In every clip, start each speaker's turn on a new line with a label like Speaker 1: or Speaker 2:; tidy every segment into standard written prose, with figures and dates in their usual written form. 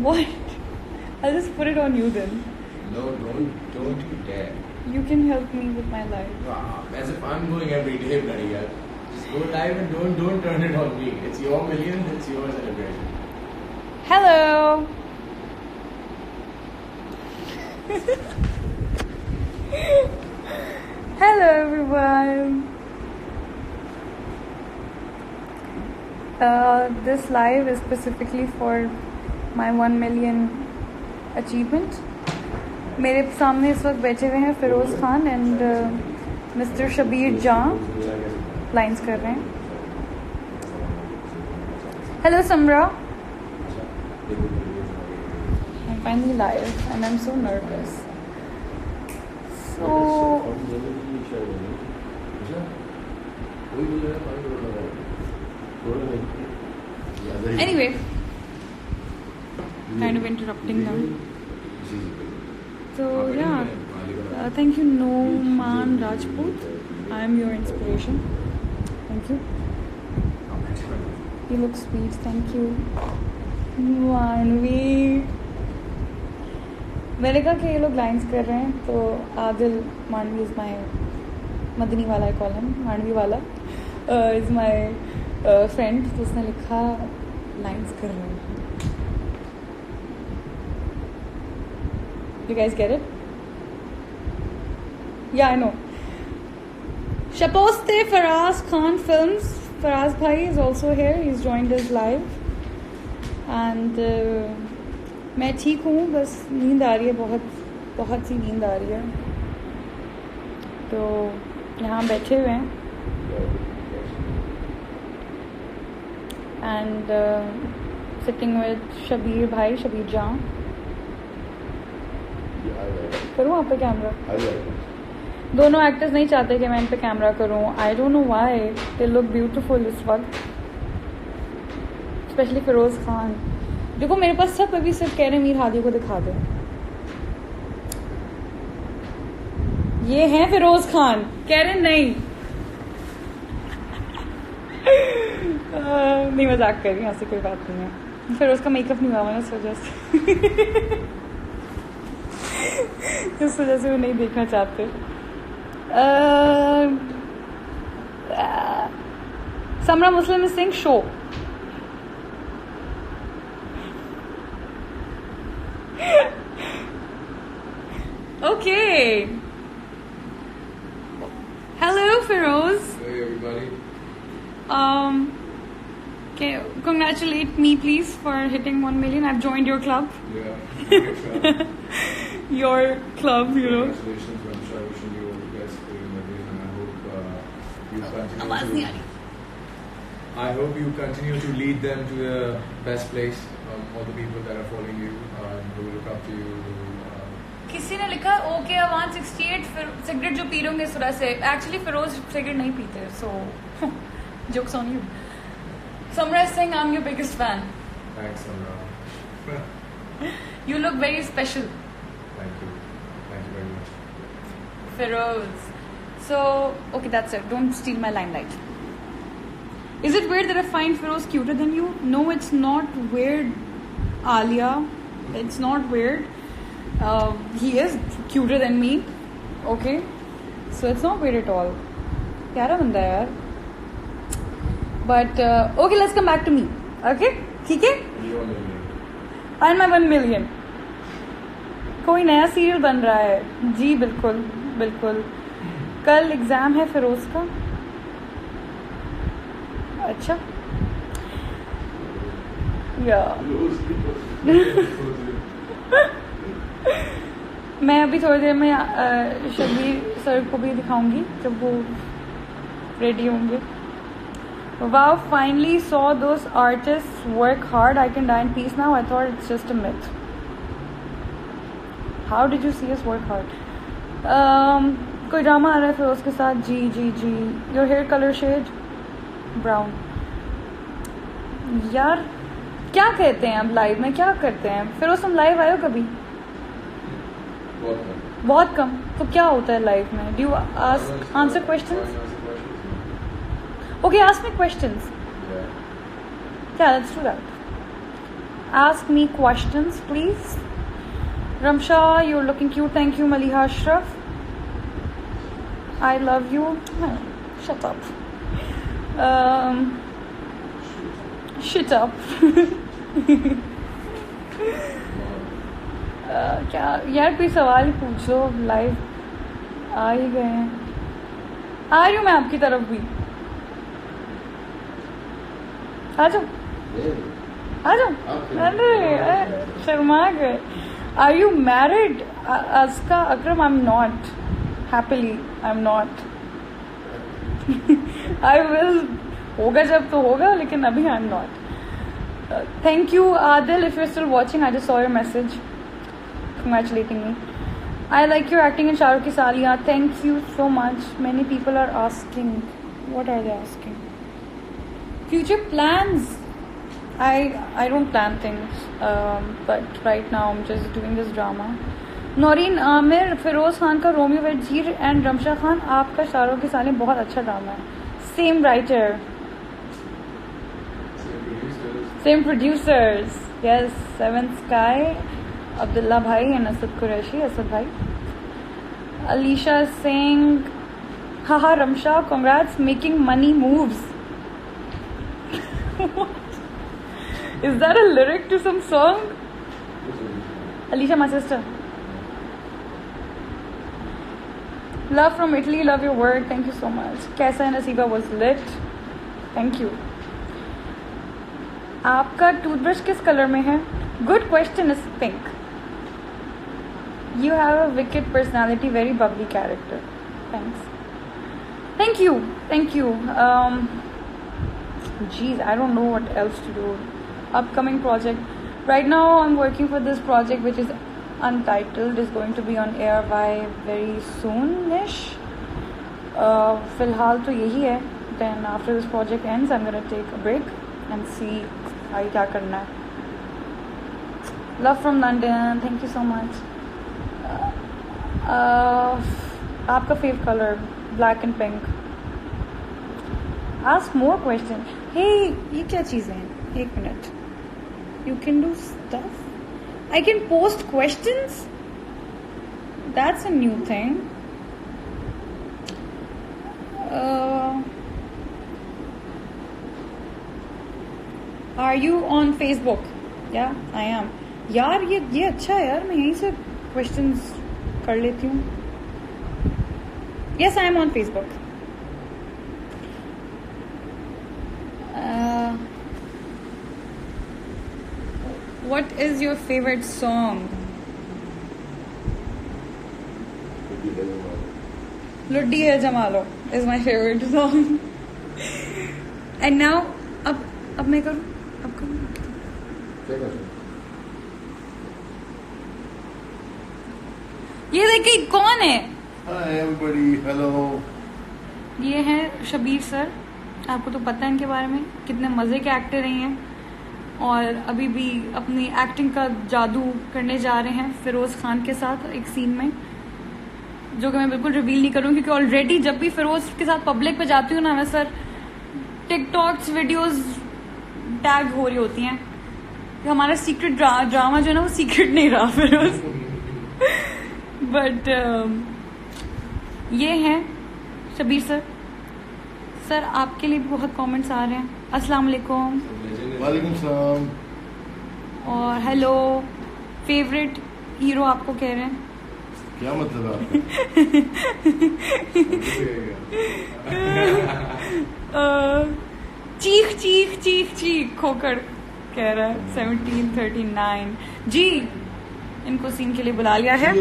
Speaker 1: What? I'll just put it on you then.
Speaker 2: No, don't you dare.
Speaker 1: You can help me with my life.
Speaker 2: As if I'm going every day, bloody hell. Just go live and don't turn it on me. It's your million, it's your celebration.
Speaker 1: Hello. Hello everyone. This live is specifically for my 1 million achievement. मेरे सामने इस वक्त बैठे हुए हैं Firoz Khan and mister Shabir जान lines कर रहे हैं. Hello Samra. I'm finally live and I'm so nervous. So anyway, kind of interrupting now. So yeah, thank you Noman Rajput. I am your inspiration. Thank you. You look sweet. Thank you. मानवी. मैंने कहा कि ये लोग lines कर रहे हैं तो आदिल मानवी इज़ माई मदनी वाला कॉलम मानवी वाला इज़ माई फ्रेंड. तो उसने लिखा लाइन्स कर रहे हैं. You guys get it? Yeah, I know. Shaposte Faraz Khan Films. Faraz bhai is also here. He's joined us live. And मैं ठीक हूँ, बस नींद आ रही है, बहुत सी नींद आ रही है. तो यहाँ बैठे हुए हैं एंड सिटिंग विद शबीर भाई, शबीर जान. करूँ आप पे कैमरा? दोनों एक्टर्स नहीं चाहते कि मैं इन पे कैमरा करूँ. I don't know why. They look beautiful इस वक्त, स्पेशली फिरोज खान. देखो मेरे पास सब अभी सिर्फ कह रहे मीर हादी को दिखा दो. ये हैं फिरोज खान, कह रहे नहीं. नहीं मजाक कर रही हूँ, ऐसी कोई बात नहीं है. फिरोज का मेकअप नहीं हुआ ना इस वजह से. इस वजह से वो नहीं देखना चाहते. समरा मुस्लिम Singh show. Okay. Hello, Feroz.
Speaker 2: Hey, everybody.
Speaker 1: Congratulate me, please, for hitting 1 million. I've joined your club.
Speaker 2: Yeah.
Speaker 1: Your club, you know.
Speaker 2: Congratulations. I'm sure wishing you all the best for your million, and I hope you continue to lead them to the best place. All the people that are following you, who look up to you.
Speaker 1: किसी ने लिखा okay 168 cigarette जो P रहे होंगे सुरा से. Actually Firoz cigarette नहीं पीते, so jokes on you. Samra Singh, I am your biggest fan.
Speaker 2: Thanks, Samra.
Speaker 1: You look very special.
Speaker 2: Thank you very much.
Speaker 1: Feroz. So, okay, that's it. Don't steal my limelight. Is it weird that I find Feroz cuter than you? No, it's not weird, Alia. It's not weird. He is cuter than me. Okay? So, it's not weird at all. प्यारा बंदा है यार. But, okay, let's come back to me. Okay? ठीक है?
Speaker 2: Your million.
Speaker 1: And my 1 million. कोई नया serial बन रहा है. जी बिल्कुल बिल्कुल. कल एग्ज़ाम है फिरोज़ का. अच्छा या मैं अभी थोड़ी देर में शबीर सर को भी दिखाऊंगी जब वो रेडी होंगे. Wow, finally saw those artists work hard. I can die in peace now. I thought it's just a myth. How did you see us work hard? कोई ड्रामा आ रहा है फिर उसके साथ. जी. Your hair color shade brown. यार क्या कहते हैं अब लाइव में, क्या करते हैं फिर उस. तुम लाइव आयो कभी? बहुत कम. तो क्या होता है लाइव में? Do you answer questions? Okay, ask me questions.
Speaker 2: Yeah.
Speaker 1: Yeah, let's do that. Ask me questions, please. Ramsha, you're looking cute. Thank you, Maliha Ashraf. I love you. Shut up. Shut up. क्या यार, कोई सवाल पूछो. Live आ ही गए हैं. आ रही हूँ मैं आपकी तरफ भी. आ जाओ. अरे शर्मा गए. Are you married? Aska Akram, I'm not. Happily, I'm not. I will. होगा जब तो होगा, लेकिन अभी I'm not. Thank you, Adil. If you're still watching, I just saw your message. Congratulating me. I like your acting in Shah Rukh Ki Saliyan. Thank you so much. Many people are asking. What are they asking? Future plans. I don't plan things, but right now I'm just doing this drama. Noreen Amir, Feroz Khan का Romeo वजीर and Ramsha Khan, आपका शाहरुख की सालियाँ बहुत अच्छा drama है. Same writer, same producers. Yes, Seventh Sky, Abdullah Bhai and Asad Qureshi. Asad Bhai. Alicia is saying, haha Ramsha, congrats, making money moves. Is that a lyric to some song? Alicia, my sister. Love from Italy, love your work. Thank you so much. Kaisa and Nasiba was lit. Thank you. आपका toothbrush किस colour में है? Good question is pink. You have a wicked personality, very bubbly character. Thanks. Thank you. Thank you. Geez, I don't know what else to do. Upcoming project. Right now I'm working for this project which is untitled. Is going to be on air by very soon-ish. फिलहाल तो यही है. Then after this project ends, I'm gonna take a break and see आगे क्या करना है. Love from London. Thank you so much. आपका favorite color? Black and pink. Ask more questions. Hey, ये क्या चीज़ें हैं? एक minute. You can do stuff. I can post questions. That's a new thing. Are you on Facebook? Yeah, I am. यार ये अच्छा है यार, मैं यहीं से questions कर लेती हूँ. Yes, I am on Facebook. What is your favorite song? Luddi Hai Jamalo is my favorite song. And now, अब मैं करूँ? अब करूँ? ये देखिए कौन है?
Speaker 3: Hi everybody, hello.
Speaker 1: ये हैं शबीर सर. आपको तो पता है इनके बारे में, कितने मज़े के एक्टर रहे हैं और अभी भी अपनी एक्टिंग का जादू करने जा रहे हैं फिरोज़ खान के साथ एक सीन में, जो कि मैं बिल्कुल रिवील नहीं करूँगी क्योंकि ऑलरेडी जब भी फिरोज़ के साथ पब्लिक पे जाती हूँ ना, मैं सर टिकटॉक्स वीडियोस टैग हो रही होती हैं. हमारा सीक्रेट ड्रामा जो है ना, वो सीक्रेट नहीं रहा फिरोज़. बट ये हैं शबीर सर. सर आपके लिए भी बहुत कमेंट्स आ रहे हैं. अस्सलाम वालेकुम.
Speaker 3: वालेकुम सलाम.
Speaker 1: और हेलो. फेवरेट हीरो आपको कह रहे हैं.
Speaker 3: क्या मतलब आपका?
Speaker 1: चीख चीख चीख चीख खोकर कह रहा है. 1739 जी. इनको सीन के लिए बुला लिया है.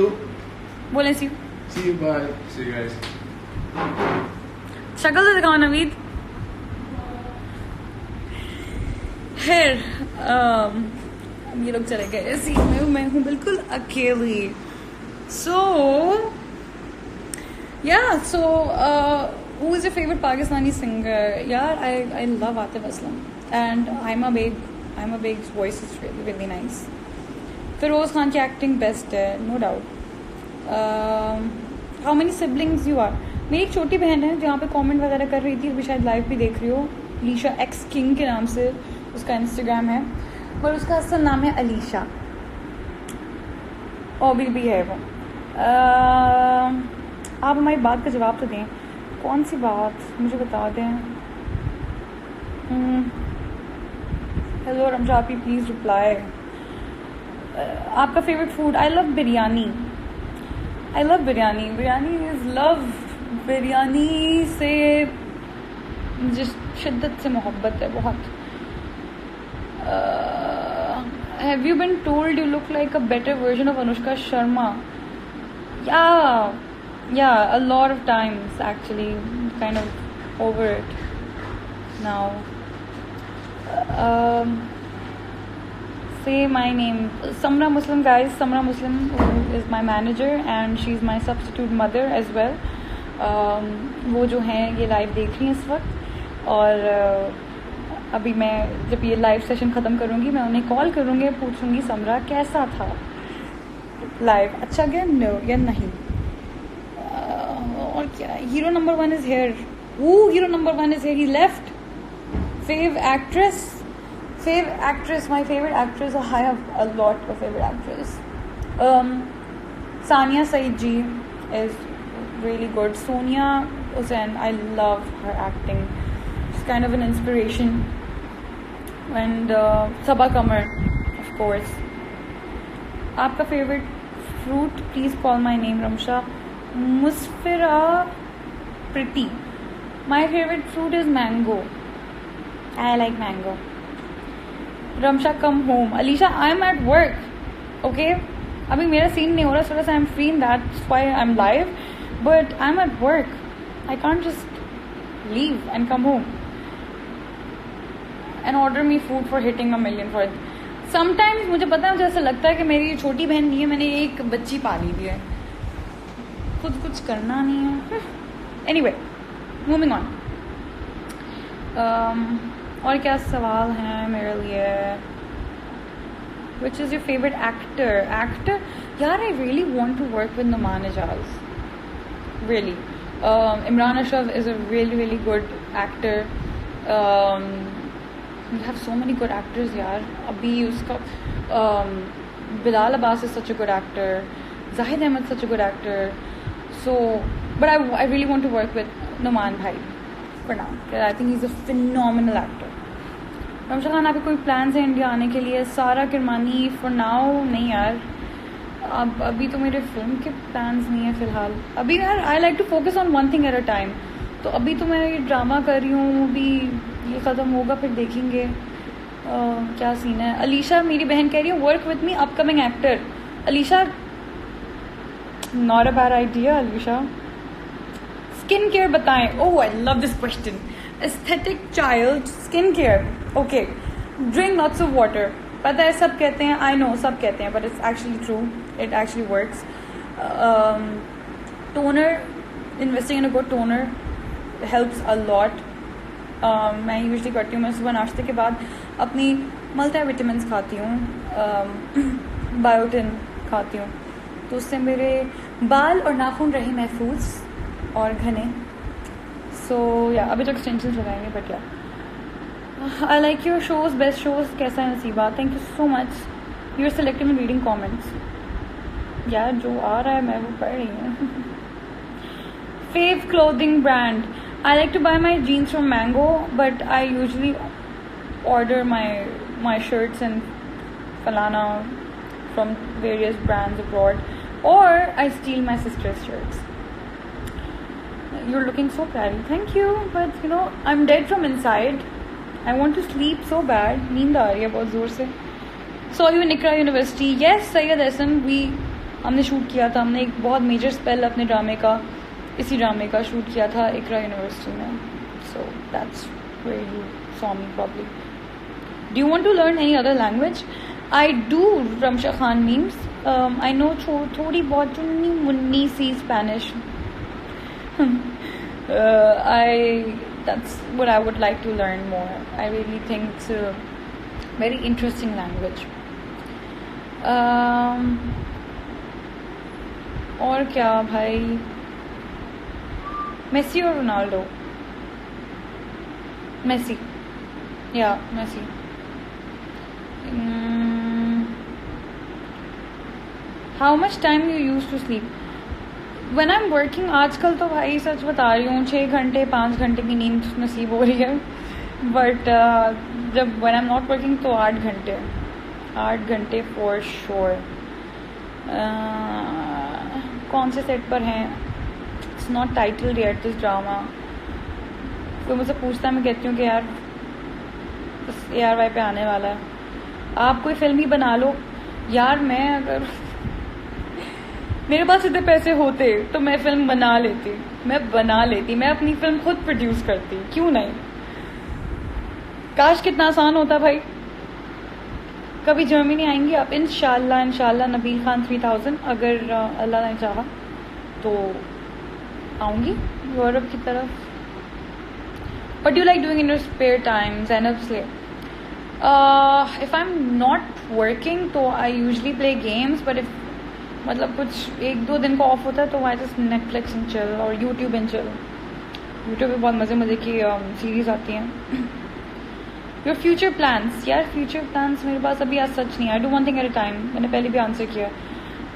Speaker 1: बोले सी.
Speaker 3: See you, bye.
Speaker 2: See you guys.
Speaker 1: शक्ल तो दिखाओ नवीद. फिर ये लोग चले गए सीन में, मैं हूँ बिल्कुल अकेली. So who is your favorite Pakistani singer? Yeah, I love Atif Aslam, and I'm a big voice is really really nice. Feroz Khan की acting best है, no doubt. How many siblings you are? मेरी एक छोटी बहन है जहाँ पे comment वगैरह कर रही थी, अभी शायद लाइव भी देख रही हो. लीशा एक्स किंग के नाम से उसका इंस्टाग्राम है. पर उसका असल नाम है अलीशा, और भी है वो। आप हमारी बात का जवाब तो दें, कौन सी बात मुझे बता दें। हेलो रमशा, आप ही प्लीज़ रिप्लाई। आपका favourite food? I love biryani, I love biryani, biryani is love. Biryani से मुझे शिद्दत से मोहब्बत है बहुत। Have you been told you look like a better version of Anushka Sharma? Yeah, a lot of times actually. Kind of over it now. Say my name. Samra Muslim, guys. Samra Muslim is my manager and she's my substitute mother as well. वो जो हैं ये live देख रही हैं इस वक्त, और अभी मैं जब ये लाइव सेशन ख़त्म करूँगी मैं उन्हें कॉल करूँगी, पूछूँगी समरा कैसा था लाइव, अच्छा गया नो या नहीं। और क्या, hero number 1 is here. Hero number 1 is here, he left. Fave actress, my favourite actress, I have a lot of favourite actress. Sania Saeed ji is really good. Sonia Hussain, I love her acting. She's kind of an inspiration. And Sabaa Qamar, of course. आपका favorite fruit? Please call my name, Ramsha. Musfira Pretty. My favorite fruit is mango. I like mango. Ramsha, come home. Alisha, I'm at work. Okay? अभी मेरा scene नहीं हो रहा, so I'm free, and that's why I'm live. But I'm at work. I can't just leave and come home and order me food for hitting 1 million for it. Sometimes मुझे पता है, मुझे ऐसा लगता है कि मेरी छोटी बहन नहीं है, मैंने एक बच्ची पाली हुई है, खुद कुछ करना नहीं है। Anyway, moving on. और क्या सवाल हैं मेरे लिए? Which is your favorite actor? यार, I really want to work with Noman Ijaz. Really. Imran Ashraf is a really, really good actor. We have so many good actors, yaar. Abhi uska Bilal Abbas is such a good actor. Zahid Ahmed such a good actor. So, but I really want to work with Noman bhai for now. I think he's a phenomenal actor. Ramsha Khan, आपके कोई plans हैं India आने के लिए? सारा Kirmani for now नहीं यार, अब अभी तो मेरे फिल्म के प्लान्स नहीं है फ़िलहाल। अभी यार I like to focus on one thing at a time. तो अभी तो मैं ये ड्रामा कर रही हूँ, अभी ये ख़त्म होगा फिर देखेंगे क्या सीन है। अलीशा, मेरी बहन कह रही है work with me upcoming actor. Alisha, not a bad idea. Alisha, skin care बताएं। Oh, I love this question. Aesthetic child skin care, okay. Drink lots of water. पता है सब कहते हैं, आई नो सब कहते हैं, but it's actually true, it actually works. Toner, investing in a good toner helps a lot. मैं usually करती हूँ, मैं सुबह नाश्ते के बाद अपनी मल्टीविटामिन्स खाती हूँ, बायोटिन खाती हूँ, तो उससे मेरे बाल और नाखून रहे महफूज और घने। सो या अभी तो एक्सटेंशंस लगाएंगे, बट या I like your shows, best shows. कैसा है नसीबा? Thank you so much. You are selective in reading comments. यार जो आ रहा है मैं वो पढ़ रही हूँ। Fave clothing brand. I like to buy my jeans from Mango, but I usually order my shirts and falana from various brands abroad, or I steal my sister's shirts. You're looking so pretty. Thank you, but you know I'm dead from inside. I want to sleep so bad. नींद आ रही है बहुत ज़ोर से. Saw you in Iqra University. Yes, Syed Ehsan, हमने shoot किया था. हमने एक बहुत मेजर स्पेल अपने ड्रामे का, इसी ड्रामे का शूट किया था इकरा यूनिवर्सिटी में. So that's where you saw me probably. Do you want to learn any other language? I do, Ramsha Khan memes. I know थोड़ी बहुत चुन्नी मुन्नी सी Spanish. That's what I would like to learn more. I really think it's a very interesting language. और क्या भाई? Messi और Ronaldo? Messi. Yeah, Messi. How much time you use to sleep? When I am working, आजकल तो भाई सच बता रही हूँ 6 घंटे 5 घंटे की नींद नसीब हो रही है, बट जब when I am not working तो 8 घंटे फॉर श्योर। कौन से सेट पर हैं? It's not titled yet this drama. कोई मुझसे पूछता है, मैं कहती हूँ कि यार बस ARY पे आने वाला है, आप कोई फिल्म ही बना लो। यार मैं अगर मेरे पास इतने पैसे होते तो मैं फिल्म बना लेती, मैं अपनी फिल्म खुद प्रोड्यूस करती, क्यों नहीं? काश कितना आसान होता भाई। कभी जर्मनी आएंगी आप? इंशाल्लाह नबील खान 3000, अगर अल्लाह ने चाहा तो आऊँगी यूरोप की तरफ। What do you like doing in your spare time? Zainab Slay. If I'm not working, तो I usually play games. But if मतलब कुछ 1-2 दिन का ऑफ होता है तो I just Netflix and chill और YouTube and chill. YouTube पे बहुत मज़े की सीरीज आती हैं. Your future plans? यार future plans मेरे पास अभी आज सच नहीं है. I do one thing at a time. मैंने पहले भी आंसर किया.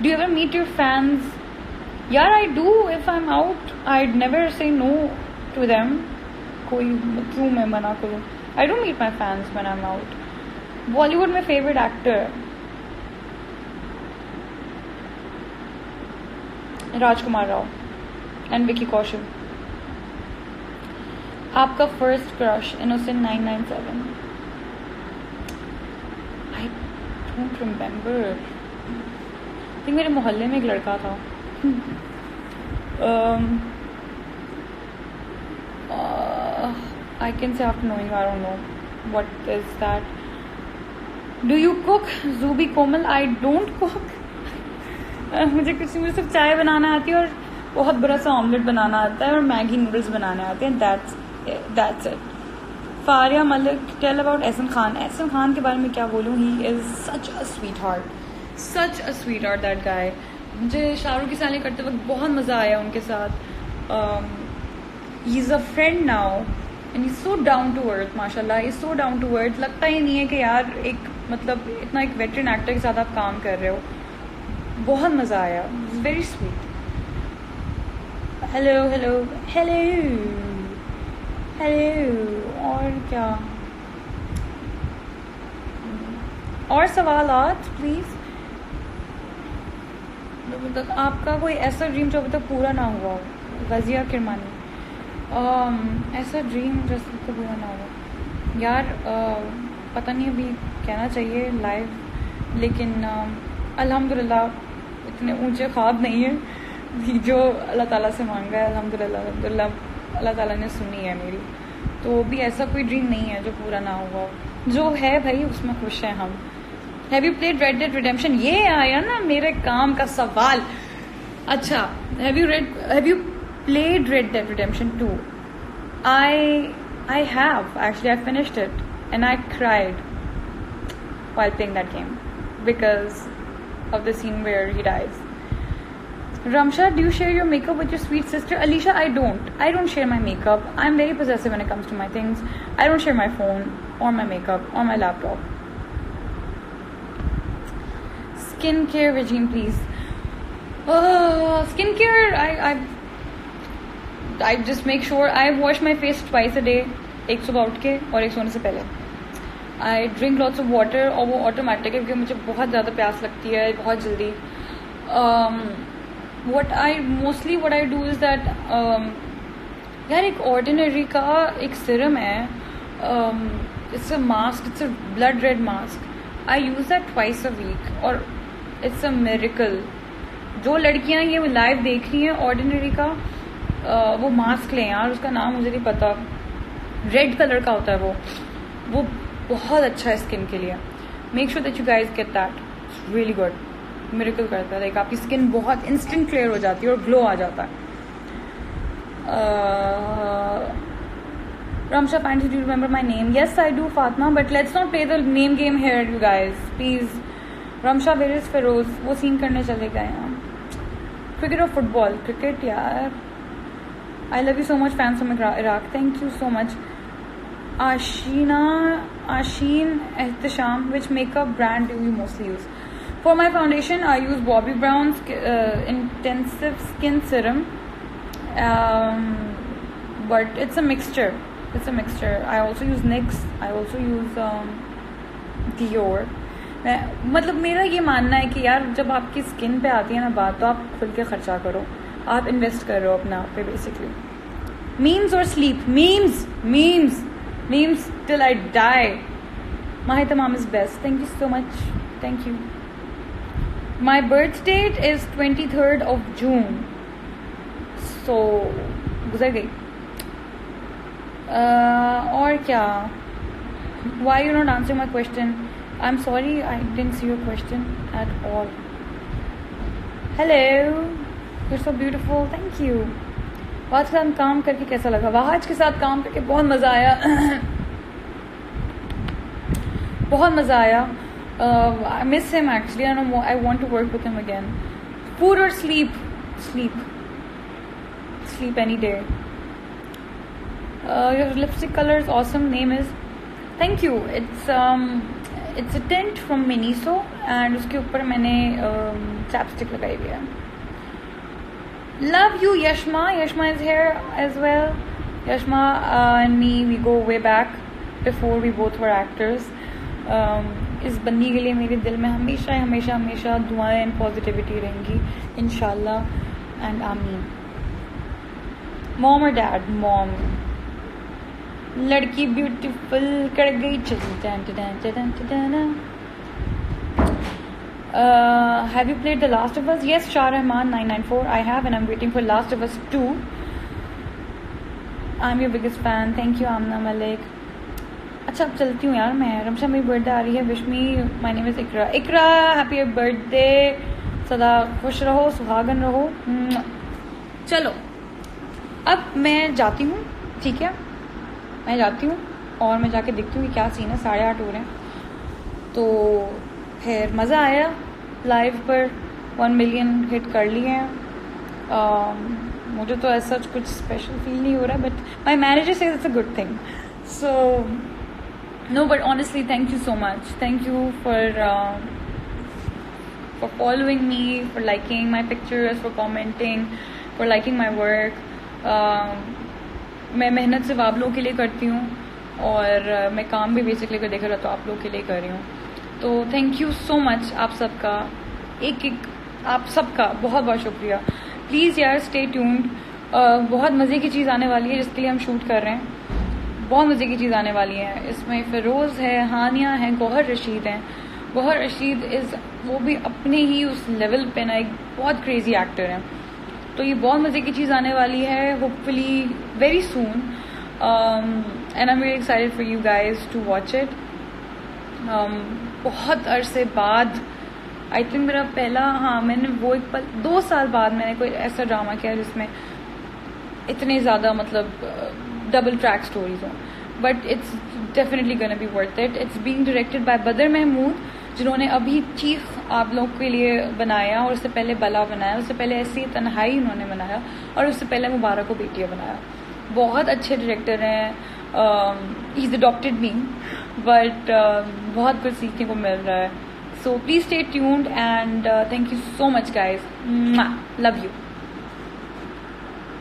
Speaker 1: Do you ever meet your fans? यार I do. If I'm out, I'd never say no to them. कोई क्यों मैं मना करूँ? I don't meet my fans when I'm out. Bollywood में favourite actor Rajkummar Rao and Vicky Kaushal. आपका first crush? Innocent 997. I don't remember. Think मेरे मोहल्ले में एक लड़का था. I can say after knowing, I don't know what is that. Do you cook? Zubi Komal, I don't cook. मुझे सिर्फ चाय बनाना आती है और बहुत बड़ा सा ऑमलेट बनाना आता है और मैगी नूडल्स बनाने आते हैं. That's it. Faria Malik, tell about Ehsan Khan. Ehsan Khan के बारे में क्या बोलूँ? He is such a sweet heart that guy. मुझे शाहरुख की साली करते वक्त बहुत मज़ा आया उनके साथ. He is a friend now and he so down to earth. माशाल्लाह, ही सो डाउन टू अर्थ. लगता ही नहीं है कि यार एक मतलब इतना एक वेटरन एक्टर के साथ आप काम कर रहे हो. बहुत मज़ा आया. Very sweet. हेलो. और क्या और सवालात प्लीज़. आपका कोई ऐसा ड्रीम जो अभी तक पूरा ना हुआ हो? गजिया किरमानी. ऐसा ड्रीम जैसे तो पूरा ना हुआ यार. पता नहीं अभी कहना चाहिए लाइव, लेकिन अल्हम्दुलिल्लाह इतने ऊंचे ख्वाब नहीं है जो अल्लाह ताला से मांगा है. अल्हम्दुलिल्लाह अल्लाह ताला ने सुनी है मेरी. तो भी ऐसा कोई ड्रीम नहीं है जो पूरा ना हुआ. जो है भाई उसमें खुश हैं हम. Have you played red dead redemption? ये आया ना मेरे काम का सवाल. अच्छा, have you played Red Dead Redemption 2? I have actually. I finished it and I cried while playing that game because of the scene where he dies. Ramsha, do you share your makeup with your sweet sister? Alicia, I don't share my makeup. I'm very possessive when it comes to my things. I don't share my phone or my makeup or my laptop. Skincare regime, please. Skincare, I just make sure I wash my face twice a day. एक सुबह उठ के और एक सोने से पहले. I drink lots of water और वो ऑटोमेटिक है क्योंकि मुझे बहुत ज़्यादा प्यास लगती है बहुत जल्दी. What I do is that यार एक ऑर्डिनरी का एक सिरम है. It's a mask. It's a blood red mask. I use that twice a week और it's a miracle. जो लड़कियाँ ये लाइव देख रही हैं ऑर्डिनरी का वो मास्क लें यार. उसका नाम मुझे नहीं पता. रेड कलर का होता है वो बहुत अच्छा है स्किन के लिए. Make sure that you guys get that. It's really good. Miracle करता है. लाइक आपकी स्किन बहुत इंस्टेंट क्लियर हो जाती है और ग्लो आ जाता है. Ramsha, do you remember my name? Yes, I do, Fatma, but let's not play the name game here, you guys. Please. Ramsha, where is Feroz? वो सीन करने चले गए हैं. Cricket or football? Cricket, यार. I love you so much, fans from Iraq. Thank you so much. Asheen Ehtisham, which makeup brand do you mostly use? For my foundation, I use Bobbi Brown's Intensive Skin Serum, but it's a mixture. I also use NYX. I also use Dior. मतलब मेरा ये मानना है कि यार जब आपकी skin पे आती है ना बात, तो आप खुल के खर्चा करो, आप इन्वेस्ट कर रहे हो अपने आप पे basically. Memes or sleep? Memes till I die. Mahi Tamam is best. Thank you so much. Thank you. My birth date is 23rd of June. So गुजर गई. और क्या? Why you not answering my question? I'm sorry, I didn't see your question at all. Hello, you're so beautiful. Thank you. Was के साथ काम करके कैसा लगा? वाज के साथ काम करके बहुत मज़ा आया. बहुत मज़ा आया. I miss him actually. I want to work with him again. Food or sleep? Sleep any day. Your lipstick color is awesome. Name is? Thank you. It's a tint from Miniso and उसके ऊपर मैंने chapstick लगाई हुई है. Love you, Yashma. Yashma is here as well. Yashma and me, we go way back before we both were actors. इस बंदी के लिए मेरे दिल में हमेशा दुआएं and positivity रहेंगी, इंशाल्लाह and आमीन. Mom or dad? Mom. लड़की ब्यूटीफुल कर गई चली. Have you played The Last of Us? Yes, Shah Rahman 994. I have, and I'm waiting for Last of Us 2. I'm your biggest fan. Thank you, Amna Malik. अच्छा अब चलती हूँ यार मैं. रमशा मेरी बर्थडे आ रही है. Wish me. My name is Iqra. Iqra, happy birthday. सदा खुश रहो, सुहागन रहो. चलो अब मैं जाती हूँ. ठीक है, मैं जाती हूँ और मैं जाके देखती हूँ कि क्या सीन है. 8:30 हो रहे हैं. तो खैर मज़ा आया. लाइव पर 1 मिलियन हिट कर लिए हैं. मुझे तो ऐसा कुछ स्पेशल फील नहीं हो रहा, but my manager says it's a good thing. So no, but honestly thank you so much. Thank you for following me, for liking my pictures, for commenting, for liking my work. मैं मेहनत सिर्फ आप लोगों के लिए करती हूँ और मैं काम भी बेसिकली कर देखा रहा तो आप लोगों के लिए कर रही हूँ. तो थैंक यू सो मच आप सबका, आप सबका बहुत बहुत शुक्रिया. प्लीज़ यार स्टे ट्यून्ड. बहुत मज़े की चीज़ आने वाली है जिसके लिए हम शूट कर रहे हैं. बहुत मज़े की चीज़ आने वाली है. इसमें फ़िरोज़ है, हानिया है, गौहर रशीद हैं. गौहर रशीद वो भी अपने ही उस लेवल पे ना एक बहुत क्रेजी एक्टर हैं. तो ये बहुत मज़े की चीज़ आने वाली है, hopefully very soon. And I am very excited for you guys to watch it. बहुत अरसे बाद आई थिंक मेरा पहला, मैंने वो 2 साल बाद मैंने कोई ऐसा ड्रामा किया जिसमें इतने ज़्यादा मतलब डबल ट्रैक स्टोरीज हों. But it's definitely gonna be worth it. It's being directed by बदर महमूद, जिन्होंने अभी चीख आप लोग के लिए बनाया, और उससे पहले बला बनाया, उससे पहले ऐसी तन्हाई उन्होंने बनाया, और उससे पहले मुबारक को बेटियाँ बनाया. बहुत अच्छे डायरेक्टर हैं. He is adopted me, but बहुत कुछ सीखने को मिल रहा है. So please stay tuned and thank you so much guys. Love you.